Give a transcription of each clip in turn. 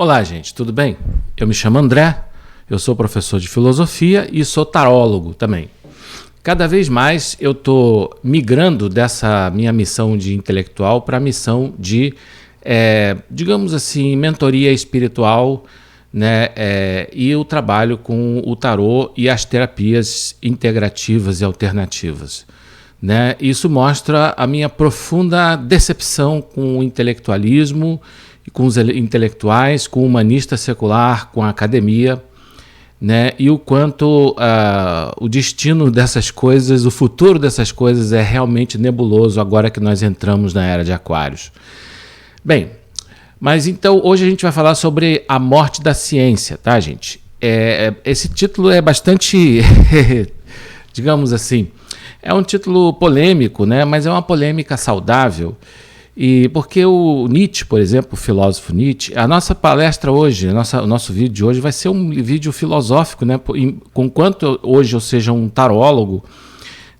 Olá, gente, tudo bem? Eu me chamo André, eu sou professor de filosofia e sou tarólogo também. Cada vez mais eu estou migrando dessa minha missão de intelectual para a missão de, digamos assim, mentoria espiritual, né? E o trabalho com o tarô e as terapias integrativas e alternativas. Né? Isso mostra a minha profunda decepção com o intelectualismo, com os intelectuais, com o humanista secular, com a academia, né? E o quanto o destino dessas coisas, o futuro dessas coisas é realmente nebuloso agora que nós entramos na era de Aquários. Bem, mas então hoje a gente vai falar sobre a morte da ciência, tá, gente? Esse título é bastante, digamos assim, é um título polêmico, né? Mas é uma polêmica saudável. E porque o Nietzsche, por exemplo, o filósofo Nietzsche, a nossa palestra hoje, o nosso vídeo de hoje vai ser um vídeo filosófico, né? Conquanto hoje eu seja um tarólogo,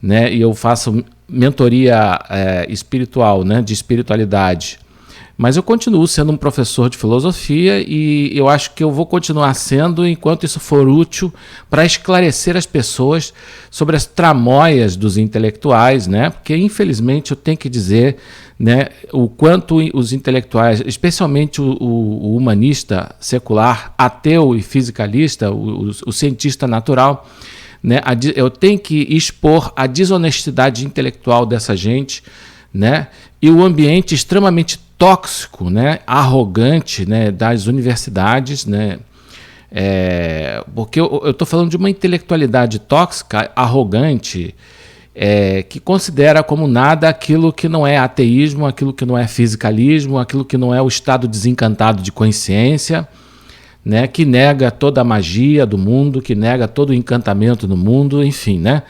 né? E eu faço mentoria espiritual, né? De espiritualidade. Mas eu continuo sendo um professor de filosofia e eu acho que eu vou continuar sendo enquanto isso for útil para esclarecer as pessoas sobre as tramóias dos intelectuais, né? Porque, infelizmente, eu tenho que dizer, né, o quanto os intelectuais, especialmente o humanista secular, ateu e fisicalista, o cientista natural, né, eu tenho que expor a desonestidade intelectual dessa gente, né, e o ambiente extremamente tóxico, né, arrogante, né, das universidades, né, porque eu estou falando de uma intelectualidade tóxica, arrogante, que considera como nada aquilo que não é ateísmo, aquilo que não é fisicalismo, aquilo que não é o estado desencantado de consciência, né, que nega toda a magia do mundo, que nega todo o encantamento do mundo, enfim, né,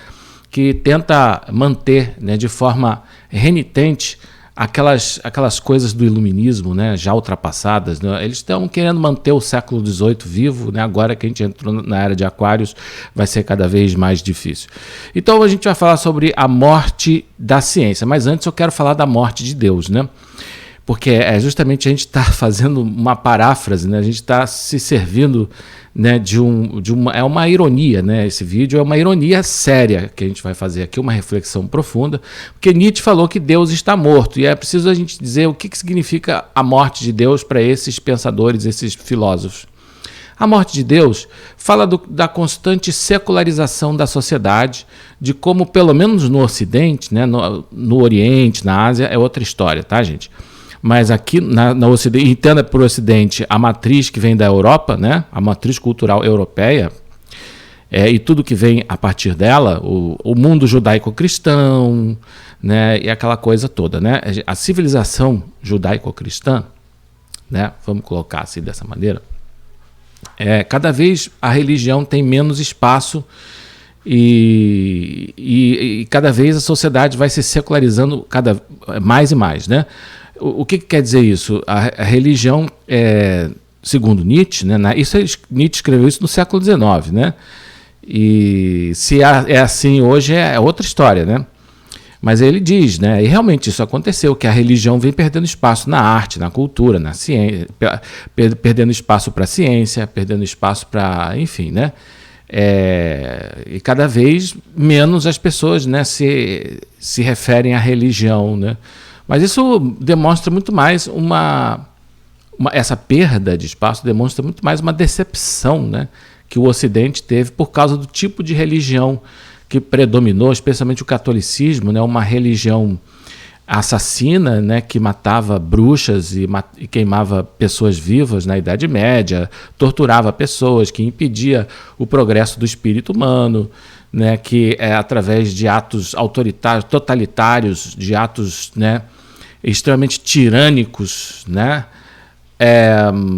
que tenta manter, né, de forma renitente aquelas coisas do iluminismo, né, já ultrapassadas, né? Eles estão querendo manter o século XVIII vivo, né? Agora que a gente entrou na era de Aquários, vai ser cada vez mais difícil. Então a gente vai falar sobre a morte da ciência, mas antes eu quero falar da morte de Deus, né? Porque justamente a gente está fazendo uma paráfrase, né? A gente está se servindo, né, é uma ironia, né? Esse vídeo é uma ironia séria que a gente vai fazer aqui, uma reflexão profunda, porque Nietzsche falou que Deus está morto, e é preciso a gente dizer o que significa a morte de Deus para esses pensadores, esses filósofos. A morte de Deus fala da constante secularização da sociedade, de como, pelo menos no Ocidente, né, no Oriente, na Ásia, é outra história, tá, gente? Mas aqui na Ocidente, entenda por Ocidente a matriz que vem da Europa, né? A matriz cultural europeia, e tudo que vem a partir dela, o mundo judaico-cristão, né? E aquela coisa toda, né? A civilização judaico-cristã, né? Vamos colocar assim dessa maneira, cada vez a religião tem menos espaço e cada vez a sociedade vai se secularizando cada mais e mais, né? O que quer dizer isso? A religião, segundo Nietzsche, né, Nietzsche escreveu isso no século XIX, né? E se é assim hoje é outra história, né? Mas ele diz, né, e realmente isso aconteceu, que a religião vem perdendo espaço na arte, na cultura, na ciência, perdendo espaço para a ciência, perdendo espaço para, enfim, né? E cada vez menos as pessoas, né, se referem à religião, né? Mas isso demonstra muito mais essa perda de espaço demonstra muito mais uma decepção, né, que o Ocidente teve por causa do tipo de religião que predominou, especialmente o catolicismo, né, uma religião assassina, né, que matava bruxas e queimava pessoas vivas na Idade Média, torturava pessoas, que impedia o progresso do espírito humano, né, que através de atos autoritários, totalitários, de atos, né, extremamente tirânicos, né,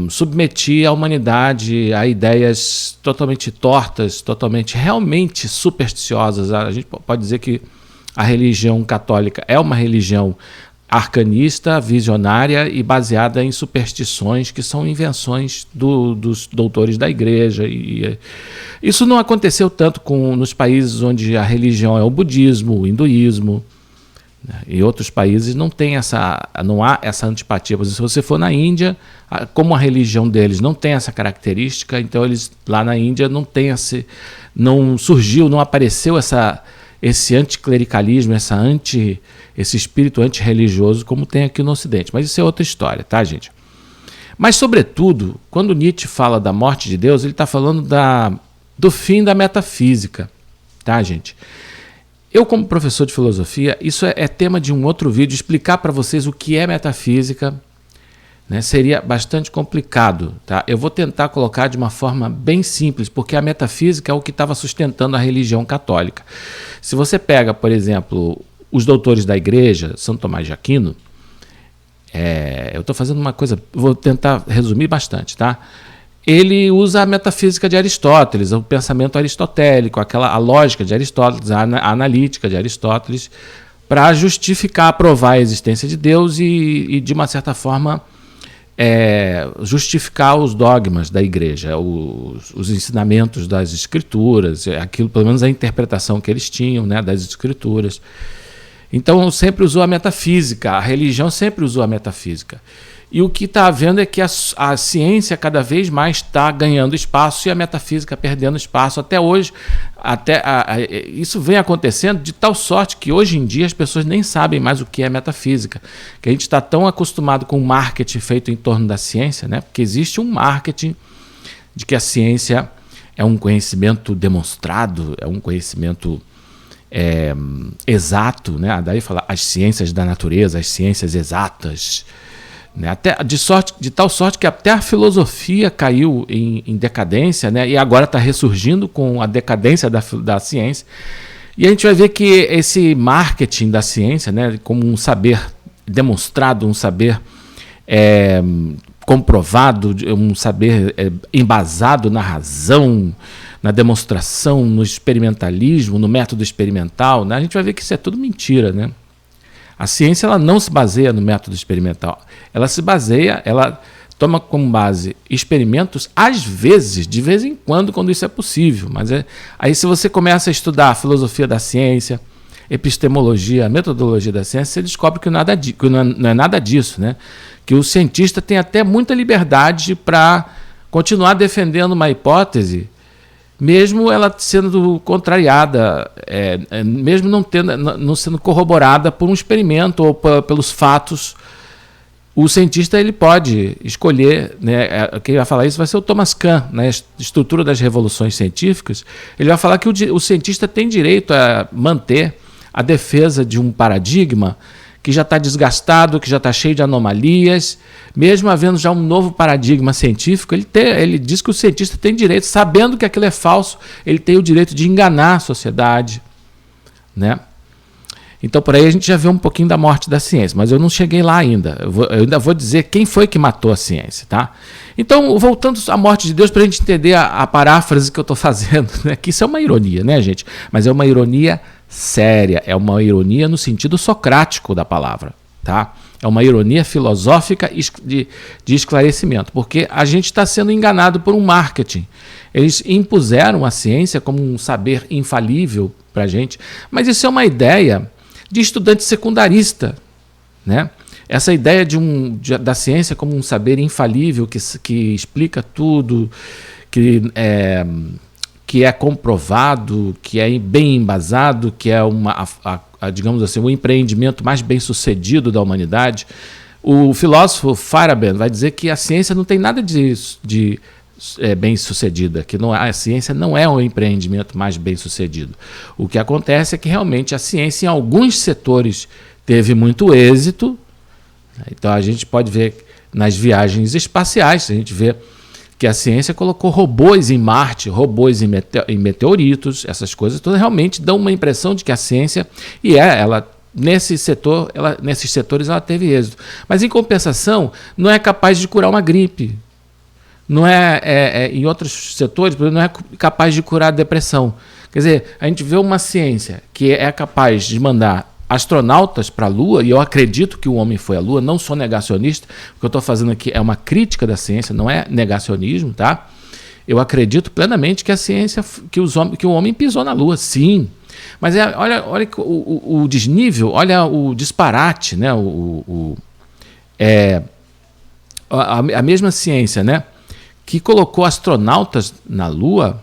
submetia a humanidade a ideias totalmente tortas, realmente supersticiosas. A gente pode dizer que a religião católica é uma religião arcanista, visionária e baseada em superstições que são invenções dos doutores da igreja. E isso não aconteceu tanto nos países onde a religião é o budismo, o hinduísmo, Em outros países não há essa antipatia. Por exemplo, se você for na Índia, como a religião deles não tem essa característica, então eles lá na Índia não apareceu esse anticlericalismo, esse espírito antirreligioso como tem aqui no Ocidente. Mas isso é outra história, tá, gente? Mas, sobretudo, quando Nietzsche fala da morte de Deus, ele está falando do fim da metafísica, tá, gente? Eu, como professor de filosofia, isso é tema de um outro vídeo, explicar para vocês o que é metafísica, né, seria bastante complicado. Tá? Eu vou tentar colocar de uma forma bem simples, porque a metafísica é o que estava sustentando a religião católica. Se você pega, por exemplo, os doutores da igreja, São Tomás de Aquino, eu estou fazendo uma coisa, vou tentar resumir bastante, tá? Ele usa a metafísica de Aristóteles, o pensamento aristotélico, a lógica de Aristóteles, a analítica de Aristóteles, para justificar, provar a existência de Deus e de uma certa forma, justificar os dogmas da igreja, os ensinamentos das escrituras, aquilo, pelo menos a interpretação que eles tinham, né, das escrituras. Então, sempre usou a metafísica, a religião sempre usou a metafísica. E o que está havendo é que a ciência cada vez mais está ganhando espaço e a metafísica perdendo espaço. Até hoje, isso vem acontecendo de tal sorte que hoje em dia as pessoas nem sabem mais o que é metafísica. Que a gente está tão acostumado com o marketing feito em torno da ciência, né? Porque existe um marketing de que a ciência é um conhecimento demonstrado, é um conhecimento exato, né? Daí fala as ciências da natureza, as ciências exatas. Né? Até, de tal sorte que até a filosofia caiu em decadência, né? E agora está ressurgindo com a decadência da ciência. E a gente vai ver que esse marketing da ciência, né, como um saber demonstrado, um saber comprovado, um saber embasado na razão, na demonstração, no experimentalismo, no método experimental, né? A gente vai ver que isso é tudo mentira, né? A ciência ela não se baseia no método experimental. Ela toma como base experimentos, às vezes, de vez em quando isso é possível. Mas aí se você começa a estudar a filosofia da ciência, epistemologia, a metodologia da ciência, você descobre que não é nada disso, né? Que o cientista tem até muita liberdade para continuar defendendo uma hipótese, mesmo ela sendo contrariada, mesmo não sendo corroborada por um experimento ou pelos fatos. O cientista ele pode escolher, né, quem vai falar isso vai ser o Thomas Kuhn, na estrutura das revoluções científicas. Ele vai falar que o cientista tem direito a manter a defesa de um paradigma que já está desgastado, que já está cheio de anomalias, mesmo havendo já um novo paradigma científico, ele diz que o cientista tem direito, sabendo que aquilo é falso, ele tem o direito de enganar a sociedade, né? Então, por aí a gente já vê um pouquinho da morte da ciência, mas eu não cheguei lá ainda. Eu ainda vou dizer quem foi que matou a ciência, tá? Então, voltando à morte de Deus, para a gente entender a paráfrase que eu estou fazendo, né? Que isso é uma ironia, né, gente? Mas é uma ironia séria, é uma ironia no sentido socrático da palavra, tá? É uma ironia filosófica de esclarecimento, porque a gente está sendo enganado por um marketing. Eles impuseram a ciência como um saber infalível para a gente, mas isso é uma ideia de estudante secundarista, né? Essa ideia da ciência como um saber infalível que explica tudo, que é comprovado, que é bem embasado, que é digamos assim, o empreendimento mais bem sucedido da humanidade. O filósofo Feyerabend vai dizer que a ciência não tem nada de bem sucedida, que a ciência não é o empreendimento mais bem sucedido. O que acontece é que realmente a ciência em alguns setores teve muito êxito. Então a gente pode ver nas viagens espaciais, a gente vê que a ciência colocou robôs em Marte, robôs em meteoritos, essas coisas todas realmente dão uma impressão de que a ciência, nesses setores ela teve êxito. Mas em compensação, não é capaz de curar uma gripe. Não em outros setores, não é capaz de curar a depressão. Quer dizer, a gente vê uma ciência que é capaz de mandar astronautas para a Lua, e eu acredito que o homem foi à Lua, não sou negacionista, o que eu estou fazendo aqui é uma crítica da ciência, não é negacionismo, tá? Eu acredito plenamente que a ciência, que o homem pisou na Lua, sim. Mas olha o desnível, olha o disparate, né? A mesma ciência, né, que colocou astronautas na Lua,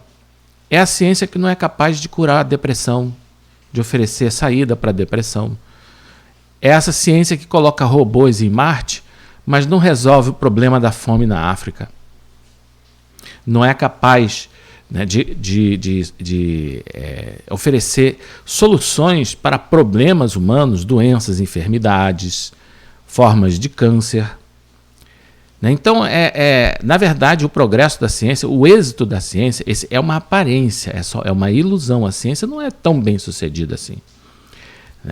é a ciência que não é capaz de curar a depressão, de oferecer saída para a depressão. É essa ciência que coloca robôs em Marte, mas não resolve o problema da fome na África. Não é capaz, né, de oferecer soluções para problemas humanos, doenças, enfermidades, formas de câncer. Então, na verdade, o progresso da ciência, o êxito da ciência, é uma aparência, é uma ilusão. A ciência não é tão bem sucedida assim.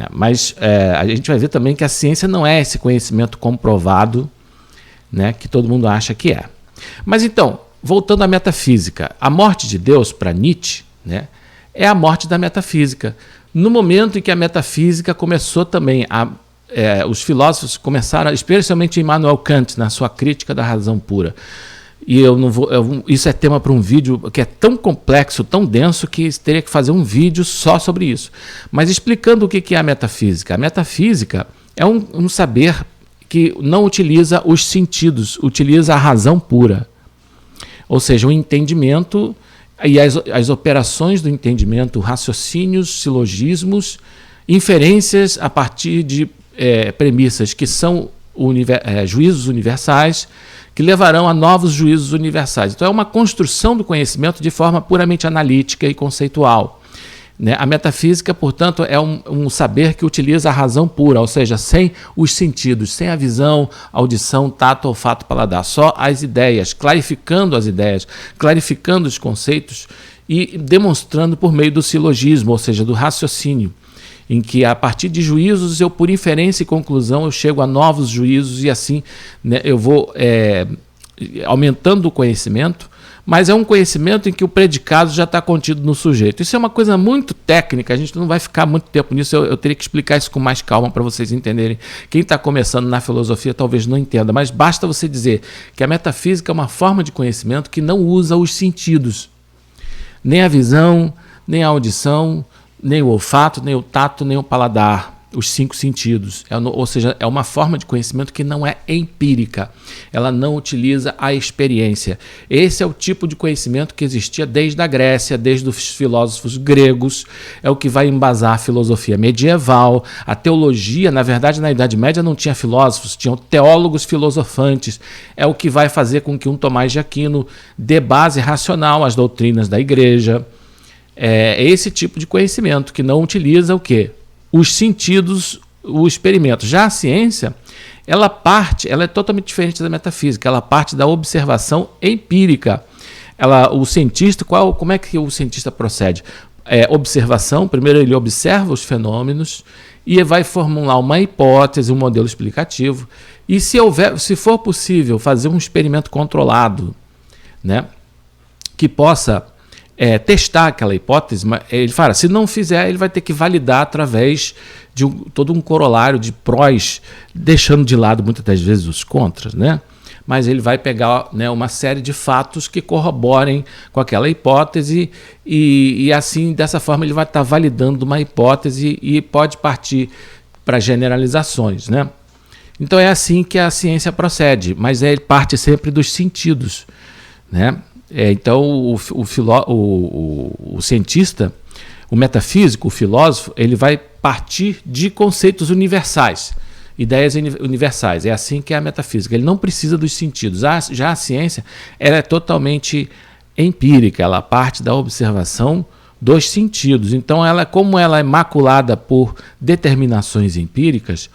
Mas a gente vai ver também que a ciência não é esse conhecimento comprovado, né, que todo mundo acha que é. Mas então, voltando à metafísica, a morte de Deus, para Nietzsche, né, é a morte da metafísica. No momento em que a metafísica começou também os filósofos começaram, especialmente Immanuel Kant, na sua crítica da razão pura. E isso é tema para um vídeo que é tão complexo, tão denso, que teria que fazer um vídeo só sobre isso. Mas explicando o que é a metafísica. A metafísica é um saber que não utiliza os sentidos, utiliza a razão pura. Ou seja, o entendimento e as operações do entendimento, raciocínios, silogismos, inferências a partir de premissas que são juízos universais, que levarão a novos juízos universais. Então é uma construção do conhecimento de forma puramente analítica e conceitual. Né? A metafísica, portanto, é um saber que utiliza a razão pura, ou seja, sem os sentidos, sem a visão, audição, tato, olfato, paladar, só as ideias, clarificando os conceitos e demonstrando por meio do silogismo, ou seja, do raciocínio, em que a partir de juízos eu, por inferência e conclusão, eu chego a novos juízos e assim, né, eu vou aumentando o conhecimento, mas é um conhecimento em que o predicado já está contido no sujeito. Isso é uma coisa muito técnica, a gente não vai ficar muito tempo nisso, eu teria que explicar isso com mais calma para vocês entenderem. Quem está começando na filosofia talvez não entenda, mas basta você dizer que a metafísica é uma forma de conhecimento que não usa os sentidos, nem a visão, nem a audição, nem o olfato, nem o tato, nem o paladar, os 5 sentidos. Ou seja, é uma forma de conhecimento que não é empírica. Ela não utiliza a experiência. Esse é o tipo de conhecimento que existia desde a Grécia, desde os filósofos gregos. É o que vai embasar a filosofia medieval, a teologia. Na verdade, na Idade Média não tinha filósofos, tinham teólogos filosofantes. É o que vai fazer com que um Tomás de Aquino dê base racional às doutrinas da Igreja. É esse tipo de conhecimento que não utiliza o quê? Os sentidos, o experimento. Já a ciência, ela é totalmente diferente da metafísica, ela parte da observação empírica. O cientista, como é que o cientista procede? Observação, primeiro ele observa os fenômenos e vai formular uma hipótese, um modelo explicativo, e se for possível fazer um experimento controlado, né, que possa testar aquela hipótese, ele fala, se não fizer, ele vai ter que validar através de todo um corolário de prós, deixando de lado muitas das vezes os contras, né? Mas ele vai pegar, né, uma série de fatos que corroborem com aquela hipótese e assim, dessa forma, ele vai estar validando uma hipótese e pode partir para generalizações, né? Então é assim que a ciência procede, mas ele parte sempre dos sentidos, né? Então, o cientista, o metafísico, o filósofo, ele vai partir de conceitos universais, ideias universais. É assim que é a metafísica. Ele não precisa dos sentidos. Já a ciência, ela é totalmente empírica. Ela parte da observação dos sentidos. Então, como ela é maculada por determinações empíricas,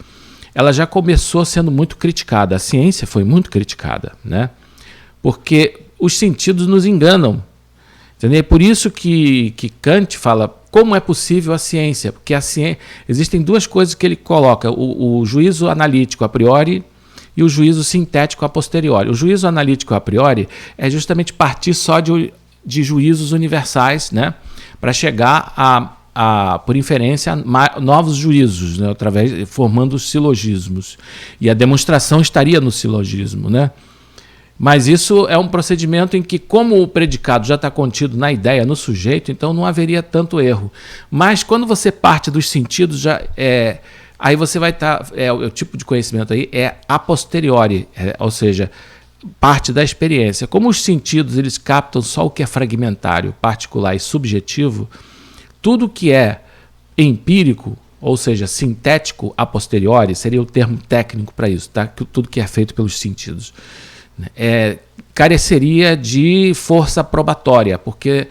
ela já começou sendo muito criticada. A ciência foi muito criticada, né? Porque os sentidos nos enganam. Entendeu? É por isso que Kant fala como é possível a ciência. Porque existem 2 coisas que ele coloca: o juízo analítico a priori e o juízo sintético a posteriori. O juízo analítico a priori é justamente partir só de juízos universais, né, para chegar por inferência, a novos juízos, né, formando silogismos. E a demonstração estaria no silogismo, né? Mas isso é um procedimento em que, como o predicado já está contido na ideia, no sujeito, então não haveria tanto erro. Mas quando você parte dos sentidos, aí você vai estar... o tipo de conhecimento aí é a posteriori, ou seja, parte da experiência. Como os sentidos eles captam só o que é fragmentário, particular e subjetivo, tudo que é empírico, ou seja, sintético a posteriori, seria o termo técnico para isso, tá? Tudo que é feito pelos sentidos. Careceria de força probatória, porque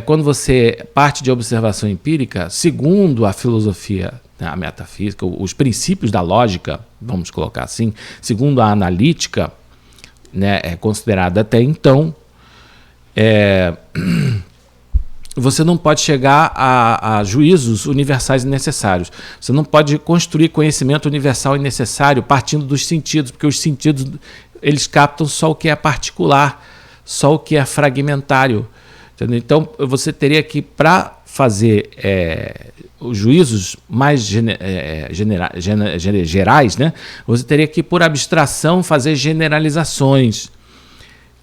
quando você parte de observação empírica, segundo a filosofia, a metafísica, os princípios da lógica, vamos colocar assim, segundo a analítica, é considerada até então, você não pode chegar a juízos universais e necessários. Você não pode construir conhecimento universal e necessário partindo dos sentidos, porque os sentidos eles captam só o que é particular, só o que é fragmentário. Entendeu? Então, você teria que, para fazer os juízos mais gerais, né, você teria que, por abstração, fazer generalizações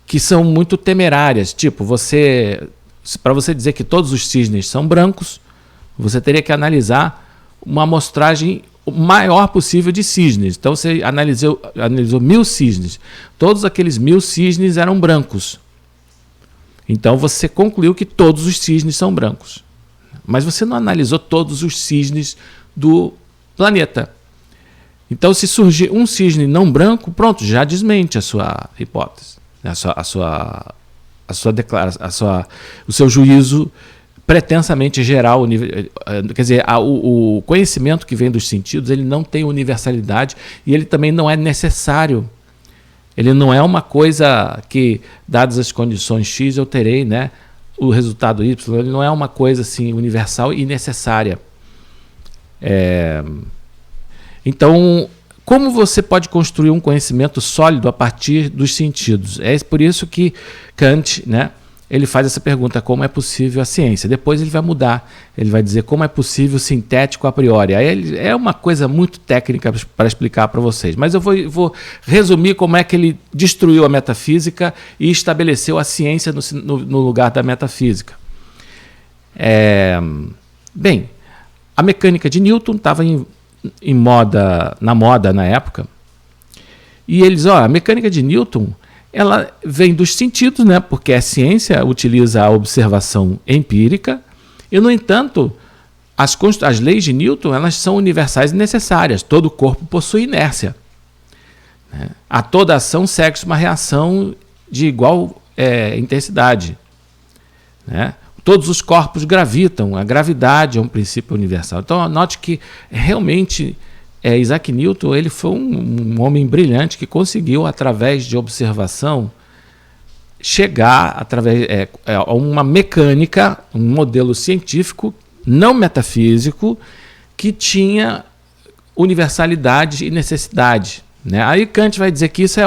que são muito temerárias. Tipo, para você dizer que todos os cisnes são brancos, você teria que analisar uma amostragem o maior possível de cisnes. Então você analisou 1000 cisnes. Todos aqueles 1000 cisnes eram brancos. Então você concluiu que todos os cisnes são brancos. Mas você não analisou todos os cisnes do planeta. Então, se surgir um cisne não branco, pronto, já desmente a sua hipótese, o seu juízo pretensamente geral. Quer dizer, o conhecimento que vem dos sentidos, ele não tem universalidade e ele também não é necessário. Ele não é uma coisa que, dadas as condições X, eu terei, né, o resultado Y. Ele não é uma coisa assim universal e necessária. Então, como você pode construir um conhecimento sólido a partir dos sentidos? É por isso que Kant, né, ele faz essa pergunta: como é possível a ciência? Depois ele vai mudar, ele vai dizer como é possível o sintético a priori. Aí é uma coisa muito técnica para explicar para vocês, mas eu vou resumir como é que ele destruiu a metafísica e estabeleceu a ciência no lugar da metafísica. Bem, a mecânica de Newton estava na moda na época, e eles, a mecânica de Newton, ela vem dos sentidos, né? Porque a ciência utiliza a observação empírica e, no entanto, as leis de Newton, elas são universais e necessárias. Todo corpo possui inércia, né? A toda ação segue uma reação de igual intensidade, né? Todos os corpos gravitam, a gravidade é um princípio universal. Então, note que realmente Isaac Newton, ele foi um homem brilhante que conseguiu, através de observação, chegar a uma mecânica, um modelo científico não metafísico que tinha universalidade e necessidade, né? Aí Kant vai dizer que isso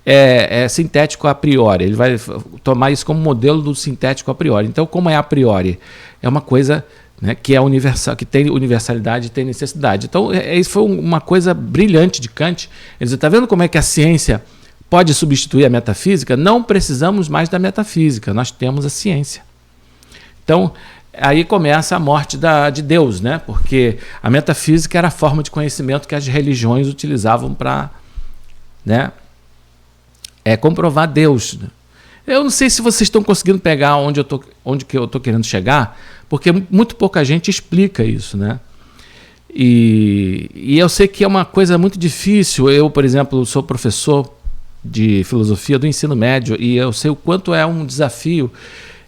é sintético a priori. Ele vai tomar isso como modelo do sintético a priori. Então, como é a priori? É uma coisa, né, que é universal, que tem universalidade e tem necessidade. Então, isso foi uma coisa brilhante de Kant. Ele diz: está vendo como é que a ciência pode substituir a metafísica? Não precisamos mais da metafísica, nós temos a ciência. Então, aí começa a morte de Deus, né? Porque a metafísica era a forma de conhecimento que as religiões utilizavam para, né, comprovar Deus. Eu não sei se vocês estão conseguindo pegar onde que eu estou querendo chegar, porque muito pouca gente explica isso, né? E eu sei que é uma coisa muito difícil. Eu, por exemplo, sou professor de filosofia do ensino médio e eu sei o quanto é um desafio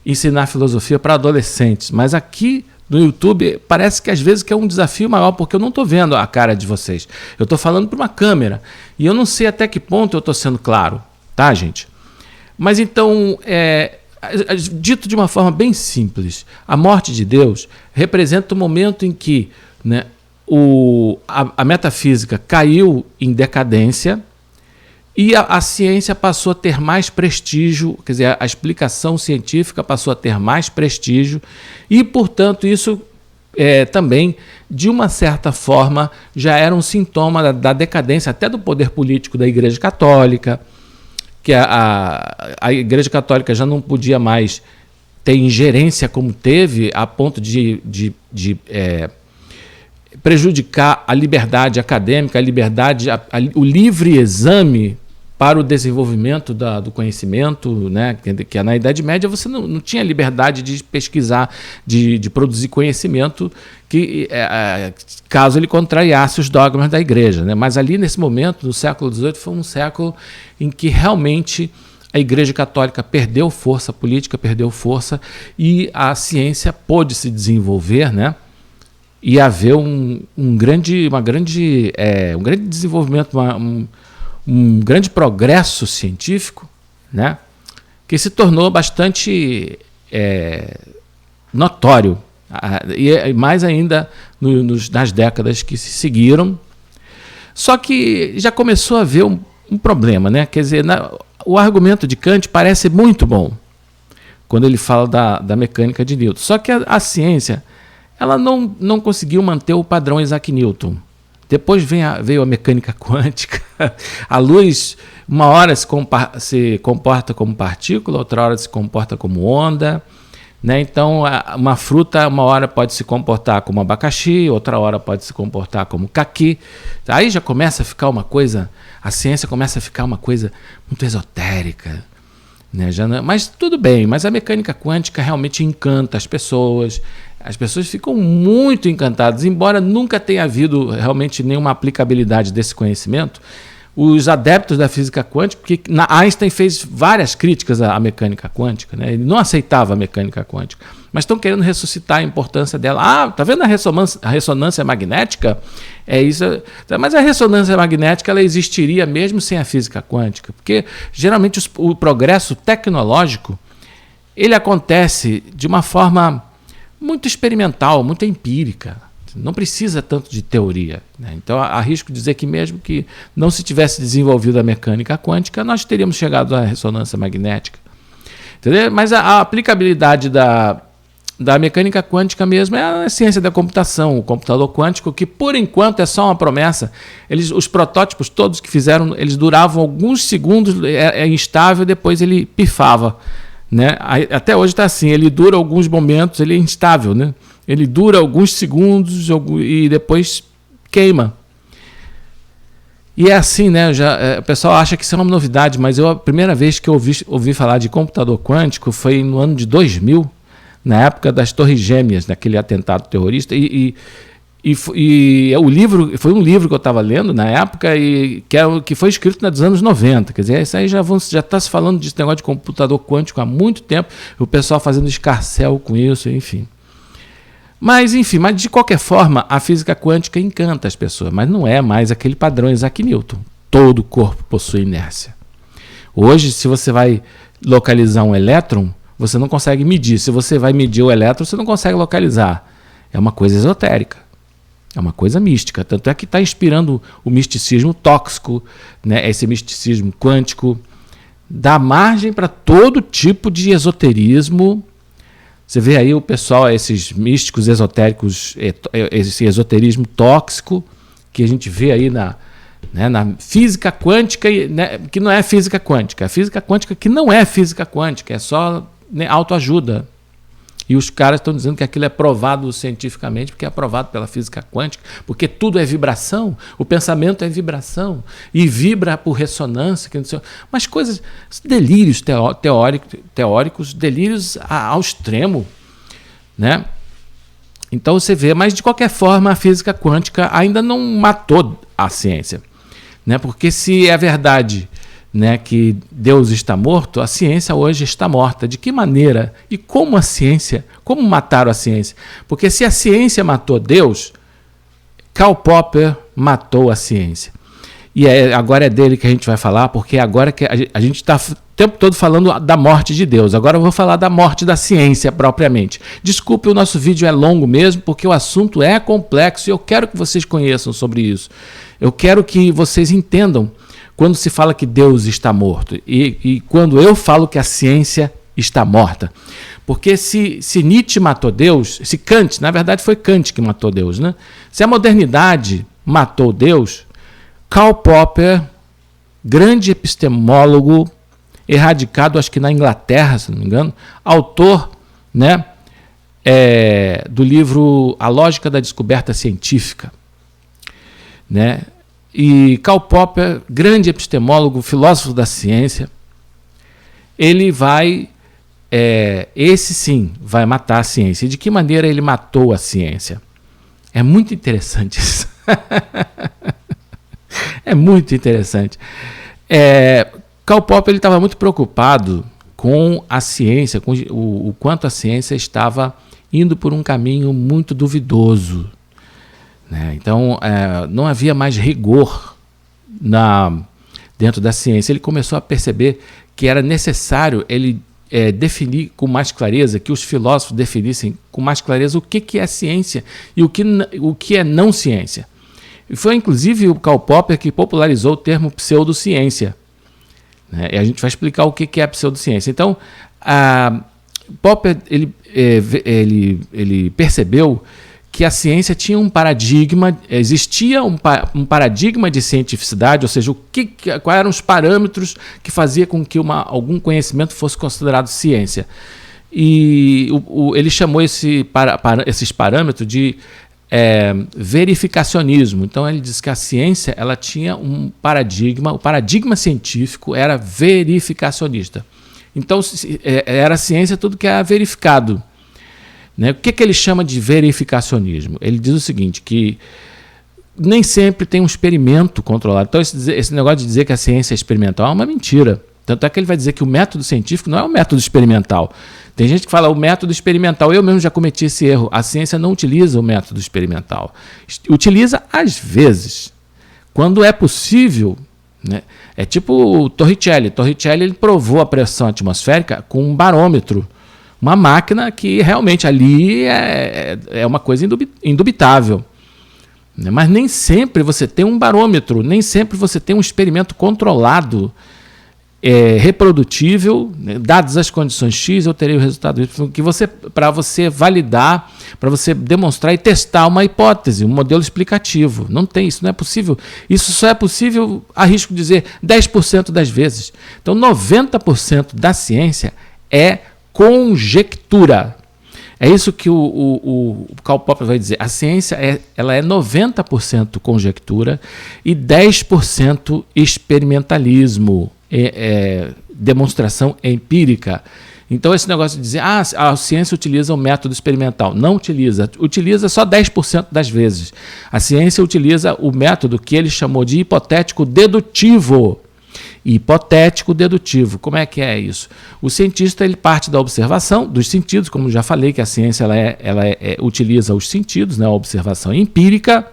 ensinar filosofia para adolescentes. Mas aqui no YouTube parece que às vezes que é um desafio maior, porque eu não estou vendo a cara de vocês. Eu estou falando para uma câmera e eu não sei até que ponto eu estou sendo claro, tá, gente? Mas então, dito de uma forma bem simples, a morte de Deus representa o momento em que, né, a metafísica caiu em decadência e a ciência passou a ter mais prestígio, quer dizer, a explicação científica passou a ter mais prestígio e, portanto, isso também, de uma certa forma, já era um sintoma da decadência até do poder político da Igreja Católica, porque a Igreja Católica já não podia mais ter ingerência como teve, a ponto de prejudicar a liberdade acadêmica, a liberdade, o livre exame para o desenvolvimento do conhecimento, né? Que na Idade Média você não tinha liberdade de pesquisar, de produzir conhecimento caso ele contrariasse os dogmas da Igreja, né? Mas ali nesse momento, no século XVIII, foi um século em que realmente a Igreja Católica perdeu força política, perdeu força, e a ciência pôde se desenvolver, né? E haver um grande desenvolvimento, um grande progresso científico, né? Que se tornou bastante notório, e mais ainda nas décadas que se seguiram. Só que já começou a haver um problema, né? Quer dizer, o argumento de Kant parece muito bom quando ele fala da mecânica de Newton. Só que a ciência ela não conseguiu manter o padrão Isaac Newton. Depois veio a mecânica quântica. A luz, uma hora se comporta como partícula, outra hora se comporta como onda, né? Então, uma fruta, uma hora pode se comportar como abacaxi, outra hora pode se comportar como caqui. Aí já começa a ficar a ciência começa a ficar uma coisa muito esotérica, né? Mas tudo bem, mas a mecânica quântica realmente encanta as pessoas. As pessoas ficam muito encantadas, embora nunca tenha havido realmente nenhuma aplicabilidade desse conhecimento. Os adeptos da física quântica, porque Einstein fez várias críticas à mecânica quântica, né? Ele não aceitava a mecânica quântica, mas estão querendo ressuscitar a importância dela. Tá vendo a ressonância magnética? É isso. Mas a ressonância magnética ela existiria mesmo sem a física quântica, porque geralmente o progresso tecnológico ele acontece de uma forma muito experimental, muito empírica. Não precisa tanto de teoria, né? Então, arrisco dizer que mesmo que não se tivesse desenvolvido a mecânica quântica, nós teríamos chegado à ressonância magnética. Entendeu? Mas a aplicabilidade da mecânica quântica mesmo é a ciência da computação, o computador quântico, que por enquanto é só uma promessa. Os protótipos todos que fizeram, eles duravam alguns segundos, instável, depois ele pifava, né? Até hoje está assim, ele dura alguns momentos, ele é instável, né? Ele dura alguns segundos e depois queima. E é assim, né? O pessoal acha que isso é uma novidade, mas a primeira vez que eu ouvi falar de computador quântico foi no ano de 2000, na época das Torres Gêmeas, naquele atentado terrorista, e o livro foi um livro que eu estava lendo na época que foi escrito nos anos 90. Quer dizer, isso aí já está se falando desse negócio de computador quântico há muito tempo, o pessoal fazendo escarcéu com isso, enfim. Mas de qualquer forma, a física quântica encanta as pessoas, mas não é mais aquele padrão Isaac Newton. Todo corpo possui inércia. Hoje, se você vai localizar um elétron, você não consegue medir. Se você vai medir o elétron, você não consegue localizar. É uma coisa esotérica. É uma coisa mística. Tanto é que está inspirando o misticismo tóxico, né? Esse misticismo quântico. Dá margem para todo tipo de esoterismo. Você vê aí o pessoal, esses místicos esotéricos, esse esoterismo tóxico que a gente vê aí na física quântica, né, que não é física quântica. A física quântica que não é física quântica, é só, né, autoajuda. E os caras estão dizendo que aquilo é provado cientificamente, porque é provado pela física quântica, porque tudo é vibração, o pensamento é vibração, e vibra por ressonância. Mas coisas, delírios teóricos, delírios ao extremo, né? Então você vê, mas de qualquer forma a física quântica ainda não matou a ciência, né? Porque se é verdade, né, que Deus está morto, a ciência hoje está morta. De que maneira? E como como mataram a ciência? Porque se a ciência matou Deus, Karl Popper matou a ciência. E agora é dele que a gente vai falar, porque agora que a gente está o tempo todo falando da morte de Deus. Agora eu vou falar da morte da ciência propriamente. Desculpe, o nosso vídeo é longo mesmo, porque o assunto é complexo e eu quero que vocês conheçam sobre isso. Eu quero que vocês entendam quando se fala que Deus está morto e quando eu falo que a ciência está morta. Porque se Nietzsche matou Deus, se Kant, na verdade foi Kant que matou Deus, né? Se a modernidade matou Deus, Karl Popper, grande epistemólogo, erradicado, acho que na Inglaterra, se não me engano, autor, né, do livro A Lógica da Descoberta Científica, né? E Karl Popper, grande epistemólogo, filósofo da ciência, ele vai, esse sim, vai matar a ciência. E de que maneira ele matou a ciência? É muito interessante isso. É muito interessante. Karl Popper estava muito preocupado com a ciência, com o quanto a ciência estava indo por um caminho muito duvidoso, né? Então, não havia mais rigor dentro da ciência. Ele começou a perceber que era necessário ele definir com mais clareza, que os filósofos definissem com mais clareza o que é ciência e o que é não ciência. E foi inclusive o Karl Popper que popularizou o termo pseudociência, né? E a gente vai explicar o que é a pseudociência. Então, Popper ele percebeu que a ciência tinha um paradigma, existia um paradigma de cientificidade, ou seja, quais eram os parâmetros que fazia com que algum conhecimento fosse considerado ciência. E ele chamou esses parâmetros de verificacionismo. Então ele diz que a ciência ela tinha um paradigma, o paradigma científico era verificacionista. Então era ciência tudo que era verificado, né? O que ele chama de verificacionismo? Ele diz o seguinte, que nem sempre tem um experimento controlado. Então esse negócio de dizer que a ciência é experimental é uma mentira. Tanto é que ele vai dizer que o método científico não é o método experimental. Tem gente que fala o método experimental. Eu mesmo já cometi esse erro. A ciência não utiliza o método experimental. Utiliza às vezes. Quando é possível, né? É tipo o Torricelli. Torricelli ele provou a pressão atmosférica com um barômetro. Uma máquina que realmente ali é uma coisa indubitável. Mas nem sempre você tem um barômetro, nem sempre você tem um experimento controlado, reprodutível, né? Dadas as condições X, eu terei o resultado Y, para você validar, para você demonstrar e testar uma hipótese, um modelo explicativo. Não tem, isso não é possível. Isso só é possível, arrisco dizer, 10% das vezes. Então, 90% da ciência é conjectura. É isso que o Karl Popper vai dizer. A ciência ela é 90% conjectura e 10% experimentalismo, demonstração empírica. Então esse negócio de dizer a ciência utiliza o método experimental. Não utiliza. Utiliza só 10% das vezes. A ciência utiliza o método que ele chamou de hipotético dedutivo. Hipotético dedutivo. Como é que é isso? O cientista ele parte da observação dos sentidos, como já falei que a ciência ela utiliza os sentidos, né, a observação empírica,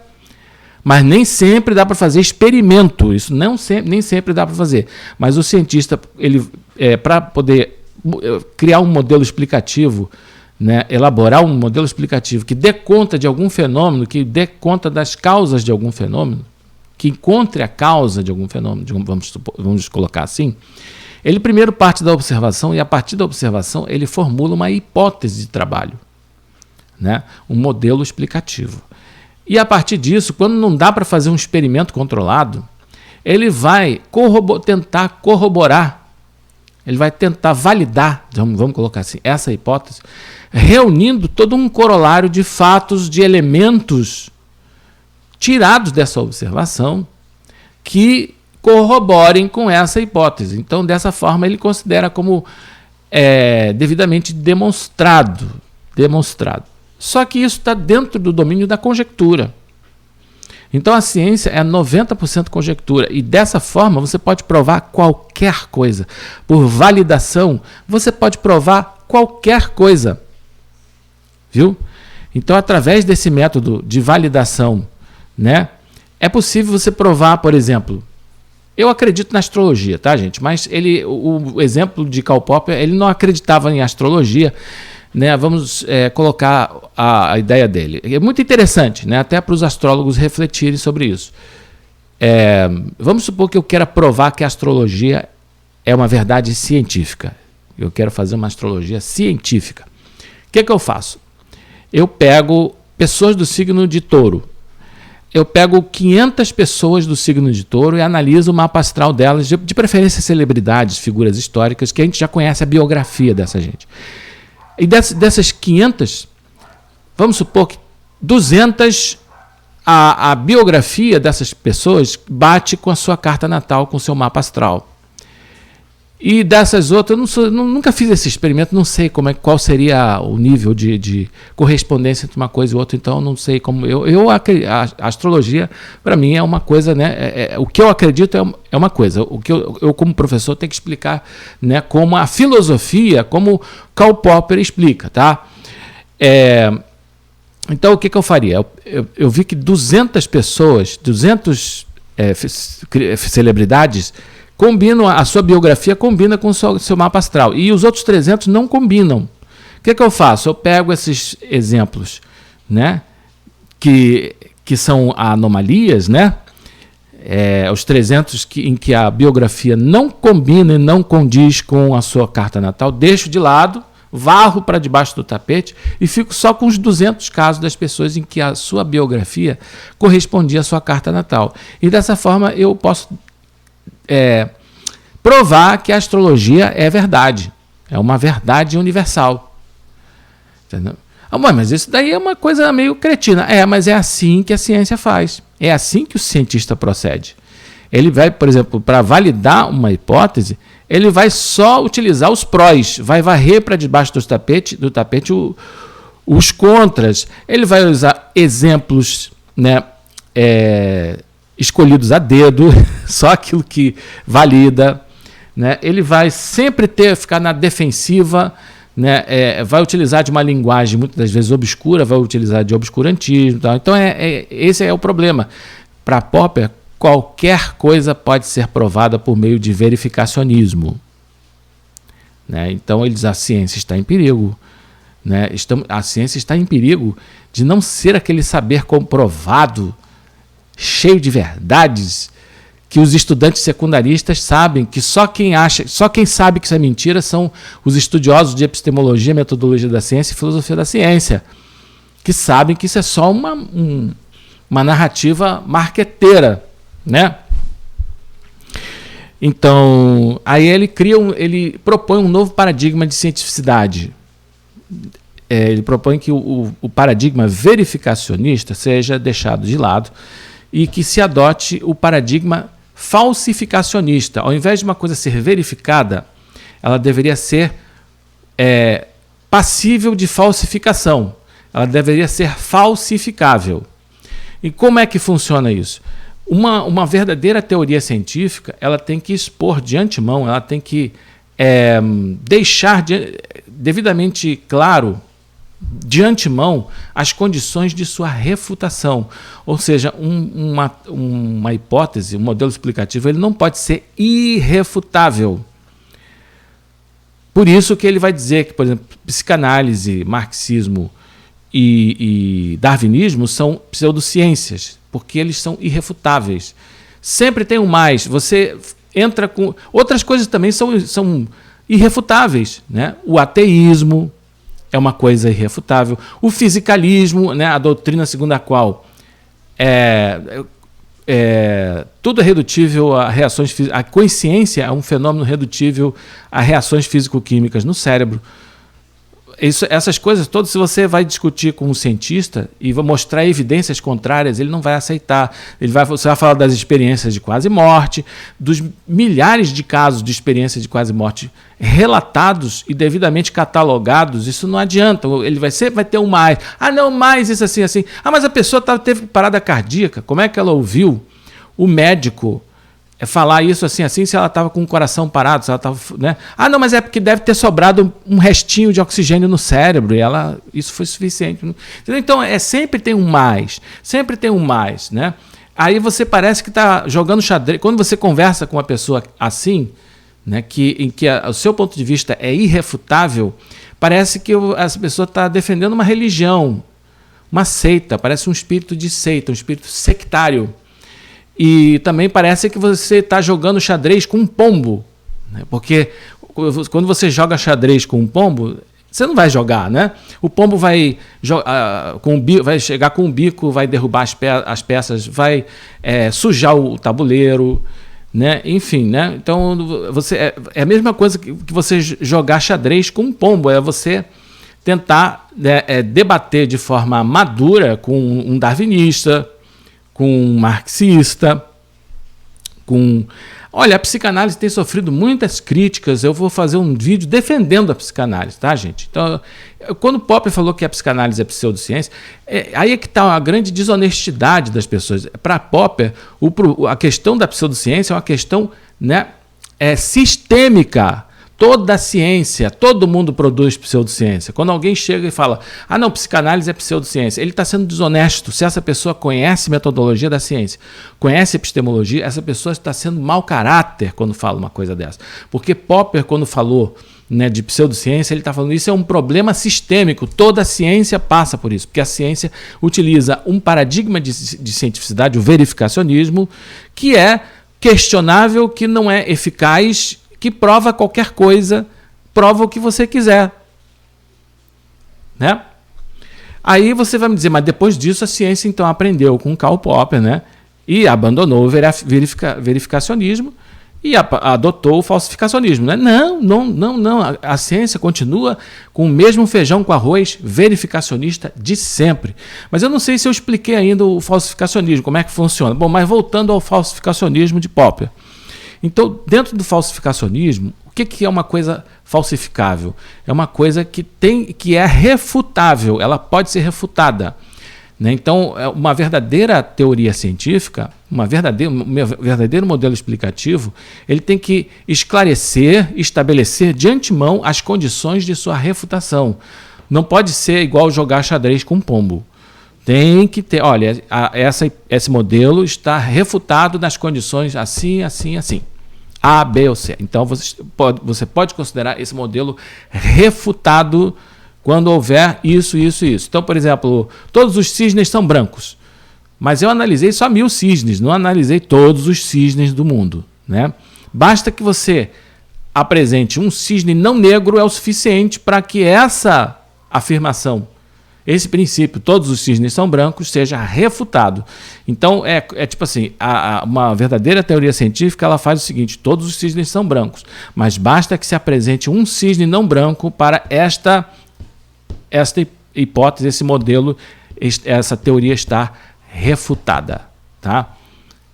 mas nem sempre dá para fazer experimento. Isso nem sempre dá para fazer. Mas o cientista, para poder criar um modelo explicativo, né, elaborar um modelo explicativo que dê conta de algum fenômeno, que dê conta das causas de algum fenômeno, que encontre a causa de algum fenômeno, vamos colocar assim, ele primeiro parte da observação e a partir da observação ele formula uma hipótese de trabalho, né? Um modelo explicativo. E a partir disso, quando não dá para fazer um experimento controlado, ele vai tentar corroborar, ele vai tentar validar, vamos colocar assim, essa hipótese, reunindo todo um corolário de fatos, de elementos tirados dessa observação que corroborem com essa hipótese. Então, dessa forma, ele considera como devidamente demonstrado. Só que isso está dentro do domínio da conjectura. Então, a ciência é 90% conjectura. E dessa forma, você pode provar qualquer coisa. Por validação, você pode provar qualquer coisa. Viu? Então, através desse método de validação, né, é possível você provar, por exemplo, eu acredito na astrologia, tá, gente? Mas o exemplo de Karl Popper, ele não acreditava em astrologia, né? Vamos colocar a ideia dele. É muito interessante, né? Até para os astrólogos refletirem sobre isso. Vamos supor que eu queira provar que a astrologia é uma verdade científica. Eu quero fazer uma astrologia científica. O que eu faço? Eu pego pessoas do signo de Touro. eu pego 500 pessoas do signo de Touro e analiso o mapa astral delas, de preferência celebridades, figuras históricas, que a gente já conhece a biografia dessa gente. E dessas 500, vamos supor que 200, a biografia dessas pessoas bate com a sua carta natal, com o seu mapa astral. E dessas outras, eu nunca fiz esse experimento, não sei qual seria o nível de correspondência entre uma coisa e outra, então não sei como. A astrologia, para mim, é uma coisa, né? O que eu acredito é uma coisa. O que eu, como professor, tenho que explicar, né, como a filosofia, como Karl Popper explica, tá? Então, o que eu faria? Eu vi que 200 pessoas, 200 celebridades, combinam, a sua biografia combina com o seu mapa astral. E os outros 300 não combinam. O que eu faço? Eu pego esses exemplos, né, que são anomalias, né, os 300 em que a biografia não combina e não condiz com a sua carta natal, deixo de lado, varro para debaixo do tapete e fico só com os 200 casos das pessoas em que a sua biografia correspondia à sua carta natal. E dessa forma eu posso provar que a astrologia é verdade, é uma verdade universal. Entendeu? Mas isso daí é uma coisa meio cretina. Mas é assim que a ciência faz, é assim que o cientista procede. Ele vai, por exemplo, para validar uma hipótese, ele vai só utilizar os prós, vai varrer para debaixo do tapete os contras, ele vai usar exemplos, né, escolhidos a dedo, só aquilo que valida, né? Ele vai sempre ficar na defensiva, né? Vai utilizar de uma linguagem muitas das vezes obscura, vai utilizar de obscurantismo, tal. Então esse é o problema. Para Popper, qualquer coisa pode ser provada por meio de verificacionismo, né? Então ele diz: a ciência está em perigo, né? A ciência está em perigo de não ser aquele saber comprovado, cheio de verdades, que os estudantes secundaristas sabem que só quem sabe que isso é mentira são os estudiosos de epistemologia, metodologia da ciência e filosofia da ciência, que sabem que isso é só uma narrativa marqueteira, né? Então, aí ele propõe um novo paradigma de cientificidade. Ele propõe que o paradigma verificacionista seja deixado de lado e que se adote o paradigma falsificacionista. Ao invés de uma coisa ser verificada, ela deveria ser passível de falsificação. Ela deveria ser falsificável. E como é que funciona isso? Uma verdadeira teoria científica, ela tem que expor de antemão, ela tem que deixar devidamente claro de antemão as condições de sua refutação. Ou seja, uma hipótese, um modelo explicativo, ele não pode ser irrefutável. Por isso que ele vai dizer que, por exemplo, psicanálise, marxismo e darwinismo são pseudociências, porque eles são irrefutáveis. Sempre tem um mais. Você entra com... Outras coisas também são irrefutáveis, né? O ateísmo é uma coisa irrefutável. O fisicalismo, né, a doutrina segundo a qual tudo é redutível a reações físicas. A consciência é um fenômeno redutível a reações físico-químicas no cérebro. Essas coisas todas, se você vai discutir com um cientista e vai mostrar evidências contrárias, ele não vai aceitar. Você vai falar das experiências de quase morte, dos milhares de casos de experiência de quase morte relatados e devidamente catalogados. Isso não adianta. Ele sempre vai ter um mais. Não, mais isso assim, assim. Mas a pessoa teve parada cardíaca. Como é que ela ouviu o médico falar isso assim, se ela estava com o coração parado, se ela estava, né? Não, mas é porque deve ter sobrado um restinho de oxigênio no cérebro e isso foi suficiente. Entendeu? Então, sempre tem um mais, né? Aí você parece que está jogando xadrez. Quando você conversa com uma pessoa assim, né, em que o seu ponto de vista é irrefutável, parece que essa pessoa está defendendo uma religião, uma seita, parece um espírito de seita, um espírito sectário. E também parece que você está jogando xadrez com um pombo, né? Porque quando você joga xadrez com um pombo, Você não vai jogar, né? O pombo vai, vai chegar com o bico, vai derrubar as peças, vai sujar o tabuleiro, né? Enfim, né? Então é a mesma coisa que você jogar xadrez com um pombo, é você tentar debater de forma madura com um darwinista, com um marxista, Olha, a psicanálise tem sofrido muitas críticas. Eu vou fazer um vídeo defendendo a psicanálise, tá, gente? Então, quando Popper falou que a psicanálise é pseudociência, aí é que está a grande desonestidade das pessoas. Para Popper, a questão da pseudociência é uma questão, né, sistêmica. Toda a ciência, todo mundo produz pseudociência. Quando alguém chega e fala, não, psicanálise é pseudociência, ele está sendo desonesto. Se essa pessoa conhece metodologia da ciência, conhece epistemologia, essa pessoa está sendo mau caráter quando fala uma coisa dessa. Porque Popper, quando falou, né, de pseudociência, ele está falando isso é um problema sistêmico. Toda a ciência passa por isso, porque a ciência utiliza um paradigma de cientificidade, o verificacionismo, que é questionável, que não é eficaz, que prova qualquer coisa, prova o que você quiser. Né? Aí você vai me dizer, mas depois disso a ciência então aprendeu com Karl Popper, né? E abandonou o verificacionismo e adotou o falsificacionismo. Né? Não. A ciência continua com o mesmo feijão com arroz verificacionista de sempre. Mas eu não sei se eu expliquei ainda o falsificacionismo, como é que funciona. Bom, mas voltando ao falsificacionismo de Popper. Então, dentro do falsificacionismo, o que é uma coisa falsificável? É uma coisa que é refutável, ela pode ser refutada. Né? Então, uma verdadeira teoria científica, um verdadeiro modelo explicativo, ele tem que estabelecer de antemão as condições de sua refutação. Não pode ser igual jogar xadrez com um pombo. Tem que ter, olha, esse modelo está refutado nas condições assim, assim, assim. A, B ou C. Então, você pode considerar esse modelo refutado quando houver isso, isso e isso. Então, por exemplo, todos os cisnes são brancos. Mas eu analisei só 1000 cisnes, não analisei todos os cisnes do mundo. Né? Basta que você apresente um cisne não negro é o suficiente para que essa afirmação, esse princípio, todos os cisnes são brancos, seja refutado. Então, é tipo assim, uma verdadeira teoria científica, ela faz o seguinte, todos os cisnes são brancos, mas basta que se apresente um cisne não branco para esta hipótese, esse modelo, essa teoria estar refutada. Tá?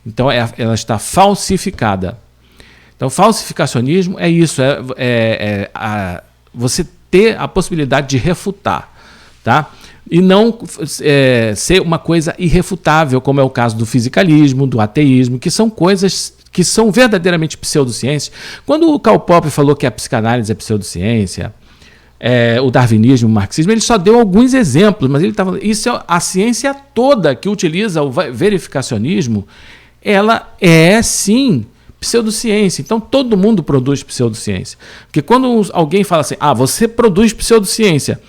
Então, ela está falsificada. Então, falsificacionismo é isso, você ter a possibilidade de refutar. Tá? E não ser uma coisa irrefutável, como é o caso do fisicalismo, do ateísmo, que são coisas que são verdadeiramente pseudociências. Quando o Karl Popper falou que a psicanálise é pseudociência, o darwinismo, o marxismo, ele só deu alguns exemplos, mas ele estava falando, a ciência toda que utiliza o verificacionismo, ela é sim pseudociência. Então todo mundo produz pseudociência. Porque quando alguém fala assim, você produz pseudociência,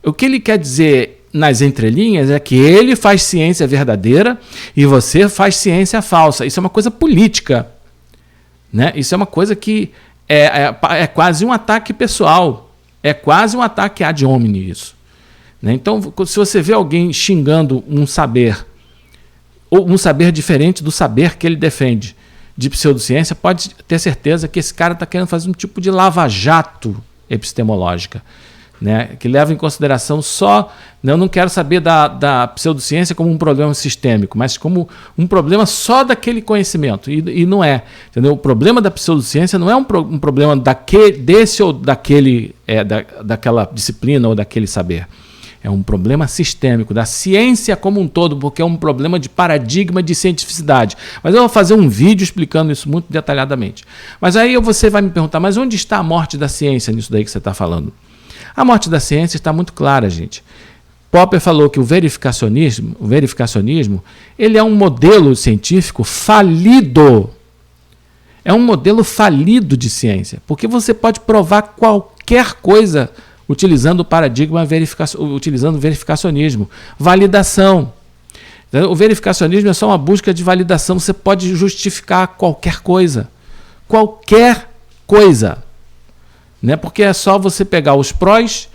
o que ele quer dizer nas entrelinhas é que ele faz ciência verdadeira e você faz ciência falsa. Isso é uma coisa política. Né? Isso é uma coisa que é quase um ataque pessoal. É quase um ataque ad hominem isso. Né? Então, se você vê alguém xingando um saber, ou um saber diferente do saber que ele defende de pseudociência, pode ter certeza que esse cara está querendo fazer um tipo de lava-jato epistemológica. Né, que leva em consideração só, eu não quero saber da pseudociência como um problema sistêmico, mas como um problema só daquele conhecimento, e não é. Entendeu? O problema da pseudociência não é um problema desse ou daquele, daquela disciplina ou daquele saber. É um problema sistêmico, da ciência como um todo, porque é um problema de paradigma de cientificidade. Mas eu vou fazer um vídeo explicando isso muito detalhadamente. Mas aí você vai me perguntar, mas onde está a morte da ciência nisso daí que você está falando? A morte da ciência está muito clara, gente. Popper falou que o verificacionismo, ele é um modelo científico falido. É um modelo falido de ciência, porque você pode provar qualquer coisa utilizando o paradigma utilizando o verificacionismo. Validação. O verificacionismo é só uma busca de validação. Você pode justificar qualquer coisa. Qualquer coisa. Né? Porque é só você pegar os prós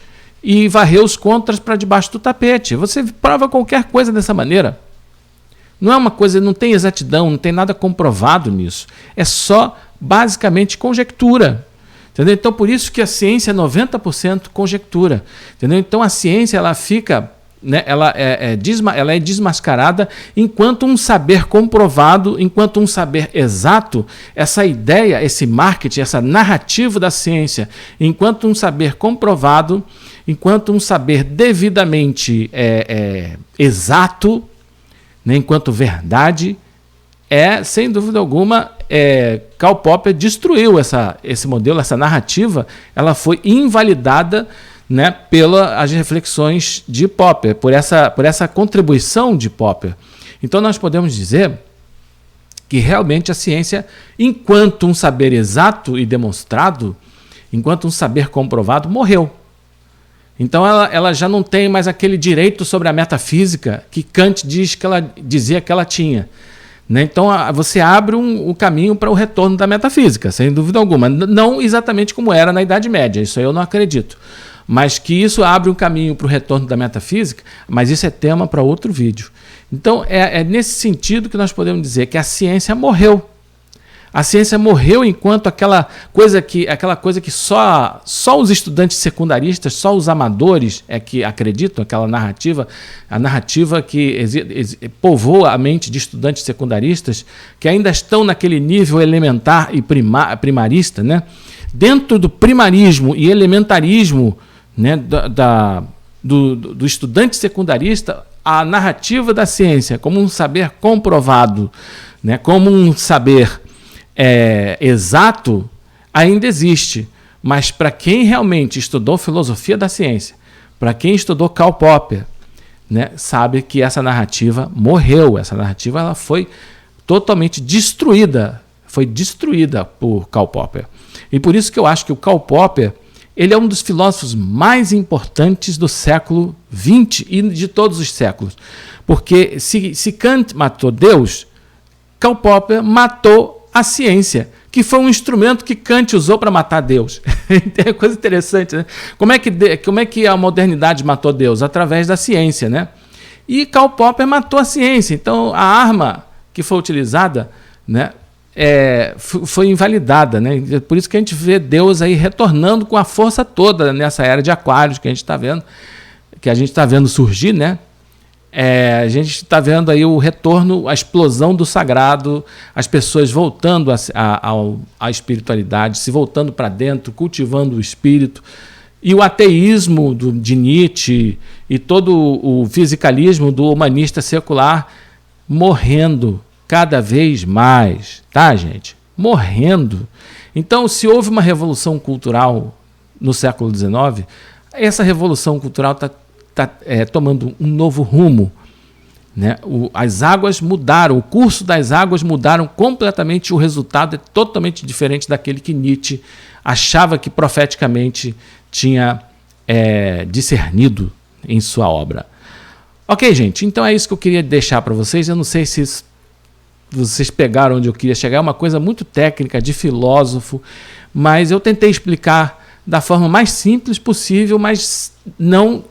e varrer os contras para debaixo do tapete. Você prova qualquer coisa dessa maneira. Não é uma coisa, não tem exatidão, não tem nada comprovado nisso. É só basicamente conjectura. Entendeu? Então, por isso que a ciência é 90% conjectura. Entendeu? Então, a ciência ela fica, né, ela é desmascarada enquanto um saber comprovado, enquanto um saber exato, essa ideia, esse marketing, essa narrativa da ciência, enquanto um saber comprovado, enquanto um saber devidamente exato, né, enquanto verdade, sem dúvida alguma, Karl Popper destruiu esse modelo, essa narrativa, ela foi invalidada, né, pelas reflexões de Popper, por essa contribuição de Popper. Então nós podemos dizer que realmente a ciência, enquanto um saber exato e demonstrado, enquanto um saber comprovado, morreu. Então ela já não tem mais aquele direito sobre a metafísica que Kant dizia que ela tinha. Né? Então você abre o caminho para o retorno da metafísica, sem dúvida alguma. Não exatamente como era na Idade Média, isso aí eu não acredito. Mas que isso abre um caminho para o retorno da metafísica, mas isso é tema para outro vídeo. Então é nesse sentido que nós podemos dizer que a ciência morreu. A ciência morreu enquanto aquela coisa que só os estudantes secundaristas, só os amadores que acreditam, aquela narrativa, a narrativa que povoa a mente de estudantes secundaristas, que ainda estão naquele nível elementar e primarista, né? Dentro do primarismo e elementarismo, né, do estudante secundarista, a narrativa da ciência como um saber comprovado, né, como um saber exato, ainda existe. Mas para quem realmente estudou filosofia da ciência, para quem estudou Karl Popper, né, sabe que essa narrativa morreu. Essa narrativa ela foi totalmente destruída. Foi destruída por Karl Popper. E por isso que eu acho que o Karl Popper ele é um dos filósofos mais importantes do século XX e de todos os séculos. Porque se Kant matou Deus, Karl Popper matou a ciência, que foi um instrumento que Kant usou para matar Deus. É coisa interessante, né? Como é que a modernidade matou Deus? Através da ciência, né? E Karl Popper matou a ciência. Então, a arma que foi utilizada, né, foi invalidada, né? Por isso que a gente vê Deus aí retornando com a força toda nessa era de Aquários que a gente está vendo surgir, né? A gente está vendo aí o retorno, a explosão do sagrado, as pessoas voltando à espiritualidade, se voltando para dentro, cultivando o espírito. E o ateísmo de Nietzsche e todo o fisicalismo do humanista secular morrendo cada vez mais, tá, gente? Morrendo. Então, se houve uma revolução cultural no século XIX, essa revolução cultural está tomando um novo rumo, né? As águas mudaram, o curso das águas mudaram completamente, o resultado é totalmente diferente daquele que Nietzsche achava que profeticamente tinha discernido em sua obra. Ok, gente, então é isso que eu queria deixar para vocês. Eu não sei se vocês pegaram onde eu queria chegar, é uma coisa muito técnica, de filósofo, mas eu tentei explicar da forma mais simples possível, mas não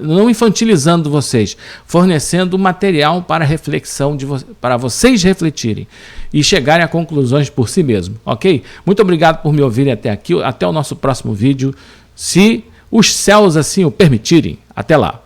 não infantilizando vocês, fornecendo material para reflexão, para vocês refletirem e chegarem a conclusões por si mesmos, ok? Muito obrigado por me ouvirem até aqui, até o nosso próximo vídeo, se os céus assim o permitirem. Até lá!